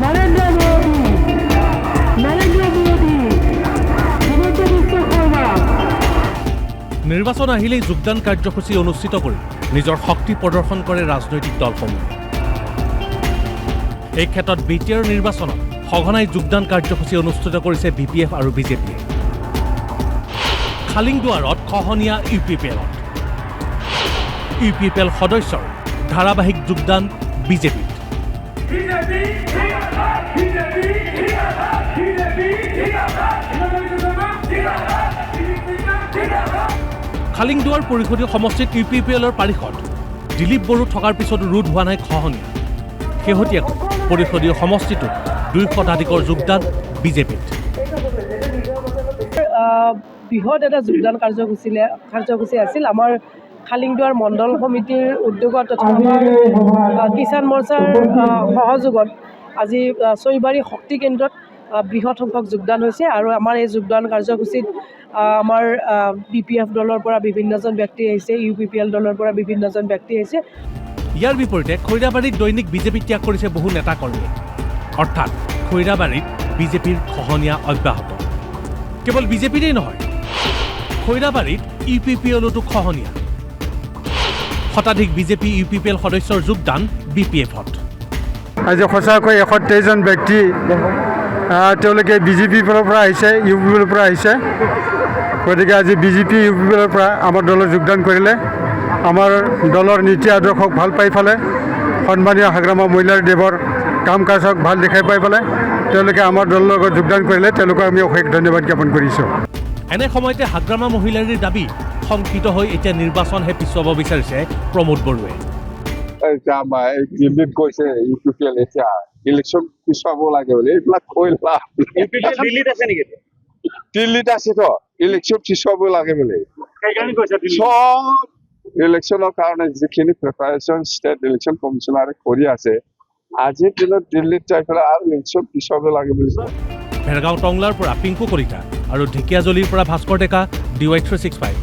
নৰেন্দ্ৰ মোদী হিমন্ত বিশ্ব শৰ্মা নিৰ্বাচন আহিলেই যোগদান কাৰ্যসূচী অনুষ্ঠিত কৰি নিজৰ শক্তি প্ৰদৰ্শন কৰে ৰাজনৈতিক দলসমূহে এই ক্ষেত্ৰত বিটিআৰ নিৰ্বাচনত সঘনাই যোগদান কাৰ্যসূচী অনুষ্ঠিত কৰিছে বিপিএফ আৰু বিজেপিয়ে খালিংদুৱাৰত খহনীয়া ইউপিপিএল সদস্যৰ ধাৰাবাহিক যোগদান বিজেপিত খালিংদুৱাৰ পৰিষদীয় সমষ্টিত ইউপিপিএলৰ পাৰিষদ দিলীপ বড়ো থকাৰ পিছতো ৰোধ হোৱা নাই খহনীয়া শেহতীয়াকৈ পৰিষদীয় সমষ্টিটোত 200 শতাধিকৰ যোগদান বিজেপিত বৃহৎ এটা যোগদান কাৰ্যসূচী আছিল আমাৰ খালিংদুৱাৰ মণ্ডল সমিতিৰ উদ্যোগত তথা আমাৰ কিষাণ মৰ্চাৰ সহযোগত আজি চৈবাৰী শক্তি কেন্দ্ৰত বৃহৎ সংখ্যক যোগদান হৈছে আৰু আমাৰ এই যোগদান কাৰ্যসূচীত আমাৰ বিপিএফ দলৰ পৰা বিভিন্নজন ব্যক্তি আহিছে ইউপিপিএল দলৰ পৰা বিভিন্নজন ব্যক্তি আহিছে ইয়াৰ বিপৰীতে খৈৰাবাৰীত দৈনিক বিজেপি ত্যাগ কৰিছে বহু নেতা কৰ্মীয়ে অৰ্থাৎ খৈৰাবাৰীত বিজেপিৰ খহনীয়া অব্যাহত কেৱল বিজেপিৰেই নহয় খৈৰাবাৰীত ইউপিপিএলতো খহনীয়া শতাধিক বিজেপি ইউপিপিএল সদস্যৰ যোগদান বিপিএফত আজি সঁচাকৈ 123জন ব্যক্তি তেওঁলোকে বিজেপিৰ পৰা আহিছে ইউপিপিএলৰ পৰা আহিছে গতিকে আজি বিজেপি ইউপিপিএলৰ পৰা আমাৰ দলত যোগদান কৰিলে আমাৰ দলৰ নীতি আদৰ্শক ভাল পাই পেলাই সন্মানীয় হাগ্ৰামা মহিলাৰ দেৱৰ কাম কাজক ভাল দেখাই পাই পেলাই তেওঁলোকে আমাৰ দলৰ লগত যোগদান কৰিলে তেওঁলোকক আমি অশেষ ধন্যবাদ জ্ঞাপন কৰিছোঁ এনে সময়তে হাগ্ৰামা মহিলাৰীৰ দাবী শংকিত হৈ এতিয়া নিৰ্বাচনহে পিছুৱাব বিচাৰিছে প্ৰমোদ বড়োৱে দিল্লীত গৈছে ইউপিপিএল এতিয়া ইলেকশ্যন পিছুৱাব লাগে বুলি এইবিলাক কৈ লাভ দিল্লীত আছে নেকি দিল্লীত আছেতো ইলেকশ্যন পিছুৱাব লাগে বুলি সেইকাৰণে কৈছে চব ইলেকশ্যনৰ কাৰণে যিখিনি প্ৰিপাৰেশ্যন ষ্টেট ইলেকশ্যন কমিশ্যনাৰে কৰি আছে আজিৰ দিনত দিল্লীত যাই পেলাই আৰু ইলেকশ্যন পিছুৱাব লাগে বুলি ভেৰগাঁও টংলাৰ পৰা পিংকু কলিতা আৰু ঢেকিয়াজুলিৰ পৰা ভাস্কৰ ডেকা DY365